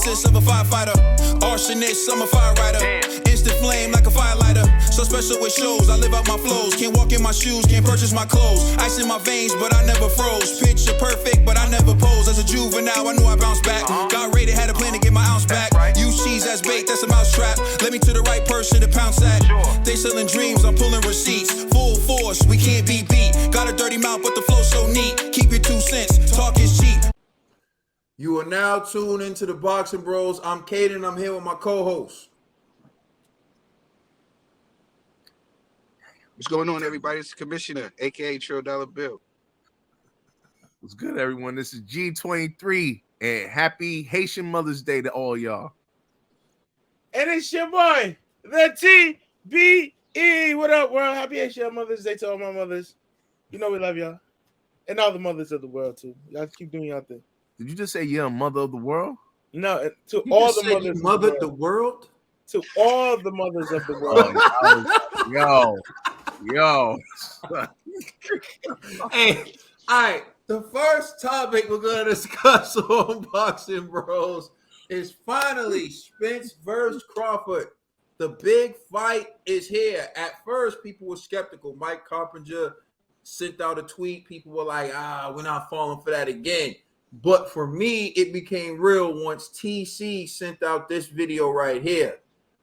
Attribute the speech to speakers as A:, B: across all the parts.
A: nemesis of a firefighter. Arsonist, I'm a fire rider. Instant flame like a firelighter. So special with shows, I live out my flows. Can't walk in my shoes, can't purchase my clothes. Ice in my veins, but I never froze. Picture perfect, but I never pose. As a juvenile, I knew I bounced back. Got rated, had a plan to get my ounce back. Use cheese as bait, that's a mousetrap. Let me to the right person to pounce at. They selling dreams, I'm pulling receipts. Full force, we can't be beat. Got a dirty mouth, but the flow so neat. Keep your 2 cents, talk is cheap. You are now tuned into the Boxing Bros. I'm Caden, I'm here with my co-host.
B: What's going on, everybody? It's the Commissioner, a.k.a. Trill Dollar Bill.
C: What's good, everyone? This is G23, and happy Haitian Mother's Day to all y'all.
D: And it's your boy, the TBE. What up, world? Happy Haitian Mother's Day to all my mothers. You know we love y'all. And all the mothers of the world, too. Y'all keep doing y'all thing.
C: Did you just say you're a mother of the world?
D: No, to all the mothers
A: of the world?
D: To all the mothers of the world.
C: Yo.
A: Hey, all right. The first topic we're going to discuss on Boxing Bros is finally Spence versus Crawford. The big fight is here. At first, people were skeptical. Mike Carpenter sent out a tweet. People were like, we're not falling for that again. But for me, it became real once TC sent out this video right here.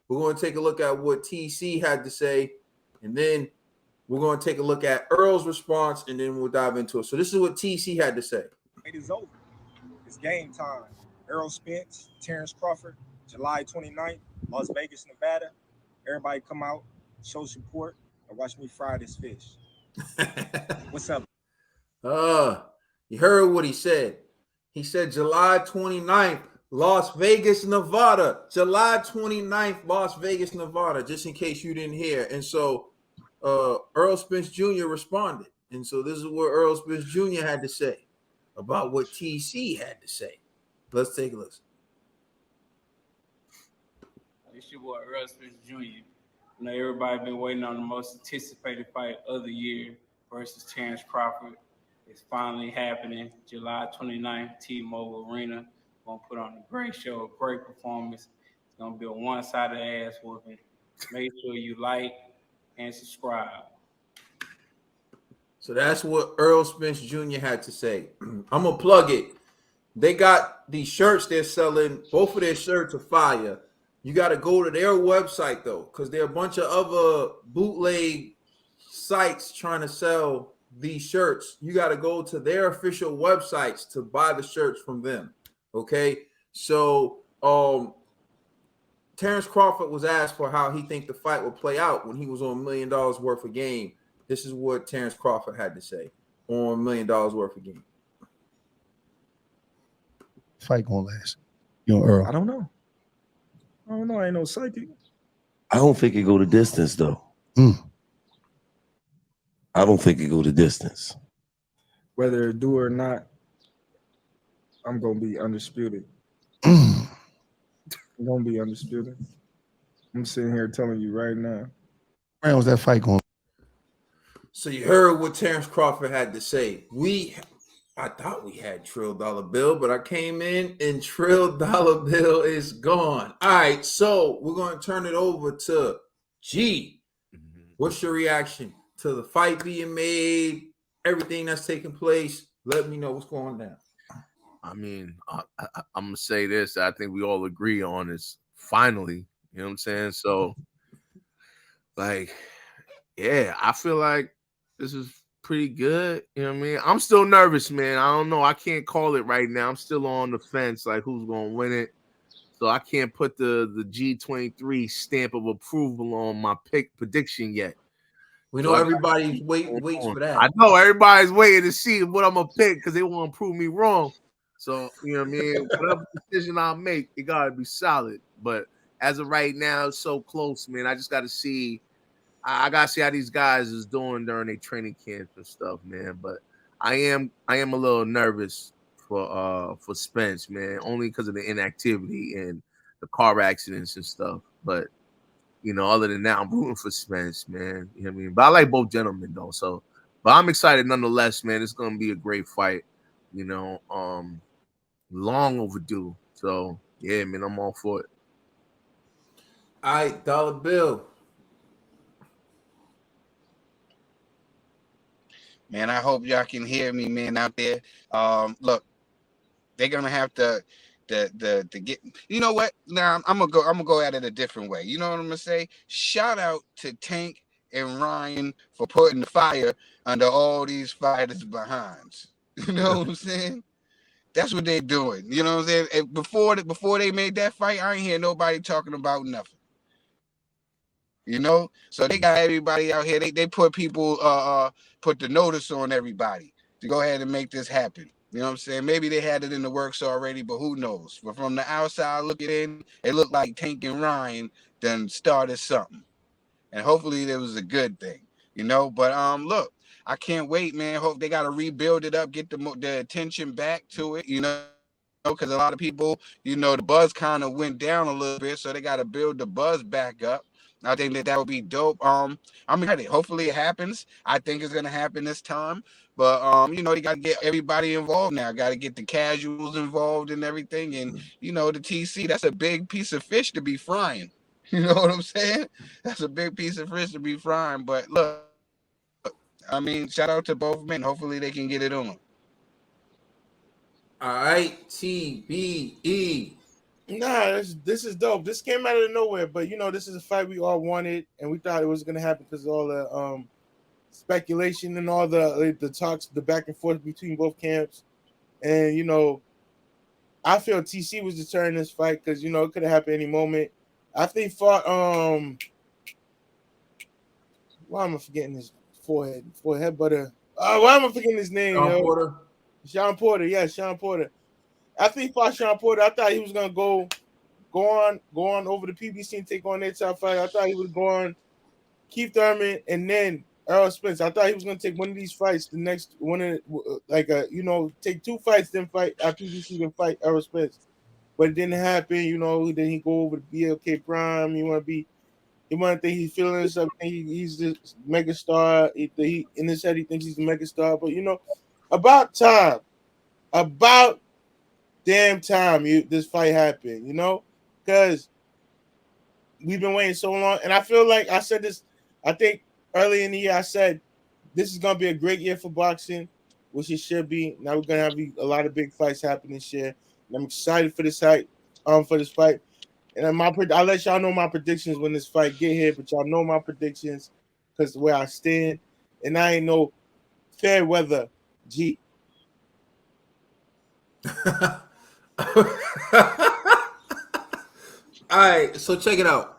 A: We're going to take a look at what TC had to say, and then we're going to take a look at Errol's response, and then we'll dive into it. So this is what TC had to say.
E: It is over. It's game time. Errol Spence, Terence Crawford, July 29th, Las Vegas, Nevada. Everybody come out, show support, and watch me fry this fish. What's up?
A: You heard what he said. He said July 29th, Las Vegas, Nevada. July 29th, Las Vegas, Nevada, just in case you didn't hear. And so Errol Spence Jr. responded. And so this is what Errol Spence Jr. had to say about what TC had to say. Let's take a listen.
F: It's your boy Errol Spence Jr. You know, everybody been waiting on the most anticipated fight of the year versus Terence Crawford. It's finally happening. July 29th, T-Mobile Arena. Gonna put on a great show, a great performance. It's gonna be a one-sided ass whooping. Make sure you like and subscribe.
A: So that's what Errol Spence Jr. had to say. I'm gonna plug it. They got these shirts they're selling. Both of their shirts are fire. You got to go to their website though, because there are a bunch of other bootleg sites trying to sell these shirts. You got to go to their official websites to buy the shirts from them. Okay, so Terence Crawford was asked for how he think the fight would play out when he was on $1 million worth of game. This is what Terence Crawford had to say on $1 million worth of game.
G: Fight gonna last. You know, Earl.
D: I don't know. I ain't no psychic.
H: I don't think it go the distance though. I don't think it go the distance.
D: Whether it do or not, I'm gonna be undisputed.
G: Mm.
D: I'm gonna be undisputed. I'm sitting here telling you right now.
G: When was that fight going?
A: So you heard what Terence Crawford had to say. I thought we had Trill Dollar Bill, but I came in and Trill Dollar Bill is gone. All right, so we're going to turn it over to G. What's your reaction to the fight being made, everything that's taking place? Let me know what's going down.
C: I mean, I'm going to say this. I think we all agree on this finally. You know what I'm saying? So, like, yeah, I feel like this is pretty good. You know what I mean? I'm still nervous, man. I don't know. I can't call it right now. I'm still on the fence, like who's going to win it. So I can't put the G23 stamp of approval on my prediction yet.
A: We know everybody's waits for that.
C: I know everybody's waiting to see what I'm going to pick because they want to prove me wrong. So, you know what I mean? Whatever decision I make, it got to be solid. But as of right now, it's so close, man. I just got to see. I gotta see how these guys is doing during their training camps and stuff, man. But I am a little nervous for Spence, man, only because of the inactivity and the car accidents and stuff. But you know, other than that, I'm rooting for Spence, man. You know what I mean? But I like both gentlemen though. So, but I'm excited nonetheless, man. It's gonna be a great fight. You know, long overdue. So Yeah, man, I'm all for it.
D: All right, Dollar Bill.
B: Man, I hope y'all can hear me, man, out there. Look, they're gonna have to get. You know what? Now I'm gonna go at it a different way. You know what I'm gonna say? Shout out to Tank and Ryan for putting the fire under all these fighters' behinds. You know what I'm saying? That's what they're doing. You know what I'm saying? And before they made that fight, I ain't hear nobody talking about nothing. You know, so they got everybody out here. They put people put the notice on everybody to go ahead and make this happen. You know what I'm saying? Maybe they had it in the works already, but who knows? But from the outside looking in, it looked like Tank and Ryan done started something, and hopefully it was a good thing. You know, but look, I can't wait, man. Hope they got to rebuild it up, get the attention back to it. You know, because a lot of people, you know, the buzz kind of went down a little bit, so they got to build the buzz back up. I think that would be dope. I'm ready. Hopefully it happens. I think it's gonna happen this time. But you know, you got to get everybody involved now. Got to get the casuals involved and everything. And you know, the TC, that's a big piece of fish to be frying. You know what I'm saying? That's a big piece of fish to be frying. But look, I mean, shout out to both men. Hopefully they can get it on.
D: All right, TBE. Nah, this is dope. This came out of nowhere, but you know, this is a fight we all wanted, and we thought it was gonna happen because of all the speculation and all the talks, the back and forth between both camps. And you know, I feel TC was deterring this fight because you know it could have happened any moment. After he fought, why am I forgetting his forehead butter? Why am I forgetting his name? Sean Porter. Yeah, Sean Porter. After he fought Sean Porter, I thought he was gonna go on over the PBC and take on their top fight. I thought he was going Keith Thurman and then Errol Spence. I thought he was gonna take one of these fights, the next one of take two fights, then fight at PBC, then fight Errol Spence. But it didn't happen. You know, then he go over to BLK Prime. He want to think he's feeling himself. He's the mega star. He in his head he thinks he's the mega star. But you know, about damn time this fight happened, you know, because we've been waiting so long. And I feel like I said this, I think early in the year, I said this is going to be a great year for boxing, which it should be. Now we're going to have a lot of big fights happening this year. And I'm excited for this fight. And I'll let y'all know my predictions when this fight get here, but y'all know my predictions because where I stand. And I ain't no fair weather G. All right, so check it out.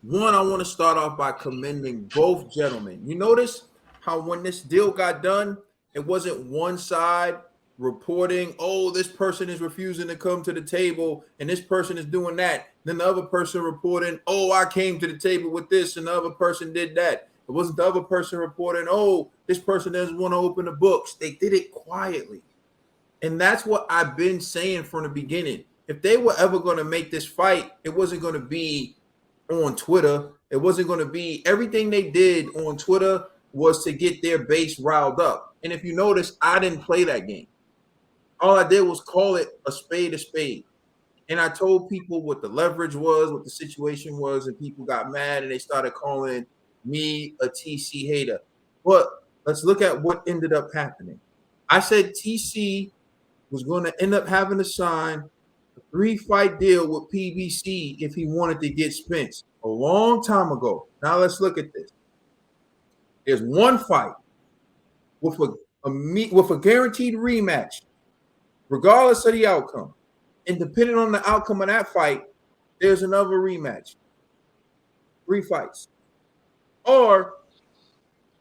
D: One, I want to start off by commending both gentlemen. You notice how when this deal got done, it wasn't one side reporting, oh, this person is refusing to come to the table and this person is doing that. Then the other person reporting, oh, I came to the table with this and the other person did that. It wasn't the other person reporting, oh, this person doesn't want to open the books. They did it quietly. And that's what I've been saying from the beginning. If they were ever going to make this fight, it wasn't going to be on Twitter. It wasn't going to be everything they did on Twitter was to get their base riled up. And if you notice, I didn't play that game. All I did was call it a spade a spade. And I told people what the leverage was, what the situation was, and people got mad and they started calling me a TC hater. But let's look at what ended up happening. I said TC was going to end up having to sign a 3-fight deal with PBC if he wanted to get Spence a long time ago. Now let's look at this. There's one fight with a guaranteed rematch, regardless of the outcome. And depending on the outcome of that fight, there's another rematch. 3 fights. Or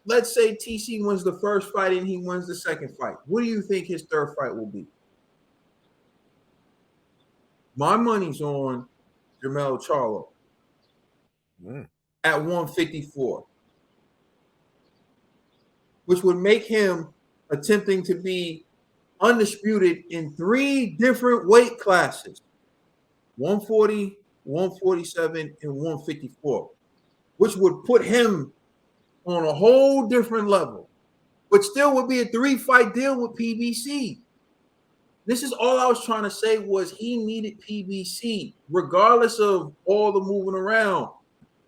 D: let's say TC wins the first fight and he wins the second fight. What do you think his third fight will be? My money's on Jermell Charlo at 154, which would make him attempting to be undisputed in 3 different weight classes, 140, 147, and 154, which would put him on a whole different level, but still would be a 3-fight deal with PBC.
I: This is all I was trying to say was he needed PBC, regardless of all the moving around.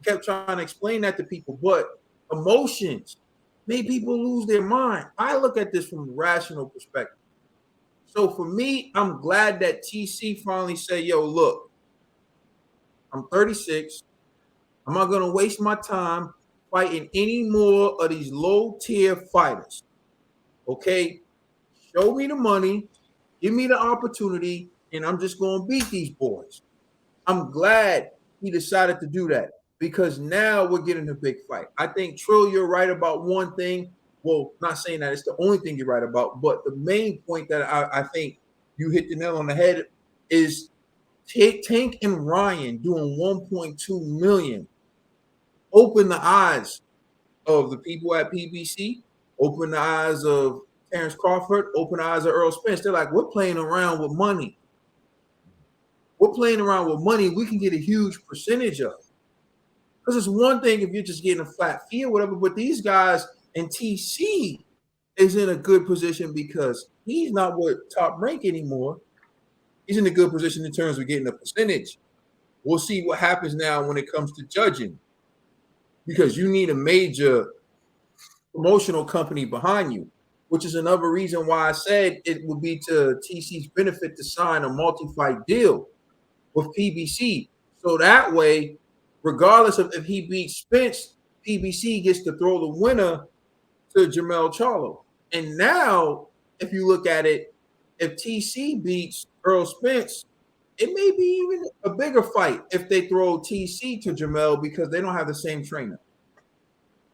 I: Kept trying to explain that to people, but emotions made people lose their mind. I look at this from a rational perspective. So for me, I'm glad that TC finally said, yo, look, I'm 36. I'm not going to waste my time fighting any more of these low-tier fighters. Okay? Show me the money. Give me the opportunity, and I'm just going to beat these boys. I'm glad he decided to do that because now we're getting a big fight. I think, Trill, you're right about one thing. Well, not saying that it's the only thing you're right about, but the main point that I think you hit the nail on the head is Tank and Ryan doing 1.2 million. Open the eyes of the people at PBC, open the eyes of Terence Crawford, open the eyes of Errol Spence. They're like, we're playing around with money. We're playing around with money we can get a huge percentage of. Because it's one thing if you're just getting a flat fee or whatever, but these guys and TC is in a good position because he's not what top rank anymore. He's in a good position in terms of getting a percentage. We'll see what happens now when it comes to judging. Because you need a major promotional company behind you, which is another reason why I said it would be to TC's benefit to sign a multi-fight deal with PBC. So that way, regardless of if he beats Spence, PBC gets to throw the winner to Jermell Charlo. And now, if you look at it, if TC beats Errol Spence, it may be even a bigger fight if they throw TC to Jermell because they don't have the same trainer.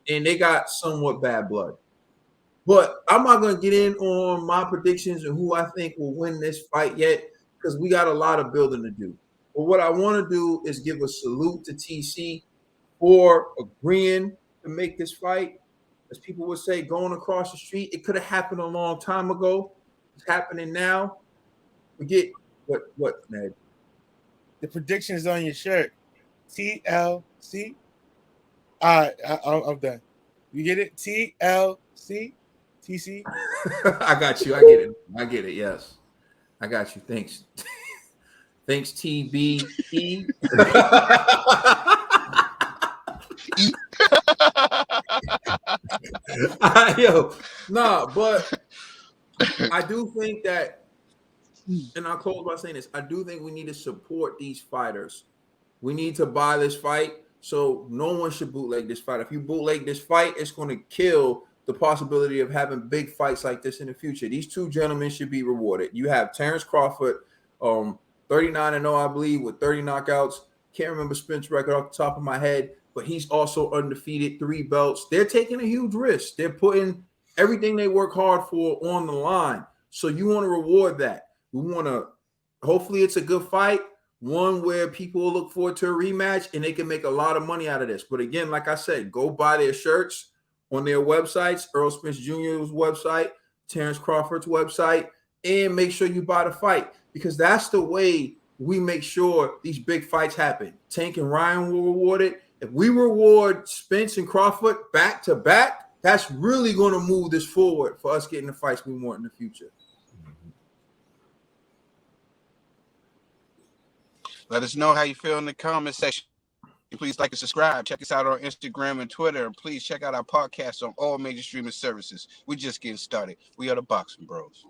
I: And they got somewhat bad blood. But I'm not going to get in on my predictions and who I think will win this fight yet because we got a lot of building to do. But what I want to do is give a salute to TC for agreeing to make this fight. As people would say, going across the street, it could have happened a long time ago. It's happening now. Forget what, Ned?
D: The predictions on your shirt. TLC. All right, I'm done. You get it? TLC? TC?
I: I got you. I get it. Yes. I got you. Thanks. Thanks, TBE. But I do think that, and I'll close by saying this, I do think we need to support these fighters. We need to buy this fight, so no one should bootleg this fight. If you bootleg this fight, it's going to kill the possibility of having big fights like this in the future. These two gentlemen should be rewarded. You have Terence Crawford, 39-0, I believe, with 30 knockouts. Can't remember Spence's record off the top of my head, but he's also undefeated, 3 belts. They're taking a huge risk. They're putting everything they work hard for on the line. So you want to reward that. We want to, hopefully it's a good fight, one where people will look forward to a rematch and they can make a lot of money out of this. But again, like I said, go buy their shirts on their websites, Errol Spence Jr.'s website, Terence Crawford's website, and make sure you buy the fight because that's the way we make sure these big fights happen. Tank and Ryan will reward it. If we reward Spence and Crawford back to back, that's really going to move this forward for us getting the fights we want in the future.
B: Let us know how you feel in the comment section. Please like and subscribe. Check us out on Instagram and Twitter. And please check out our podcast on all major streaming services. We're just getting started. We are the Boxing Bros.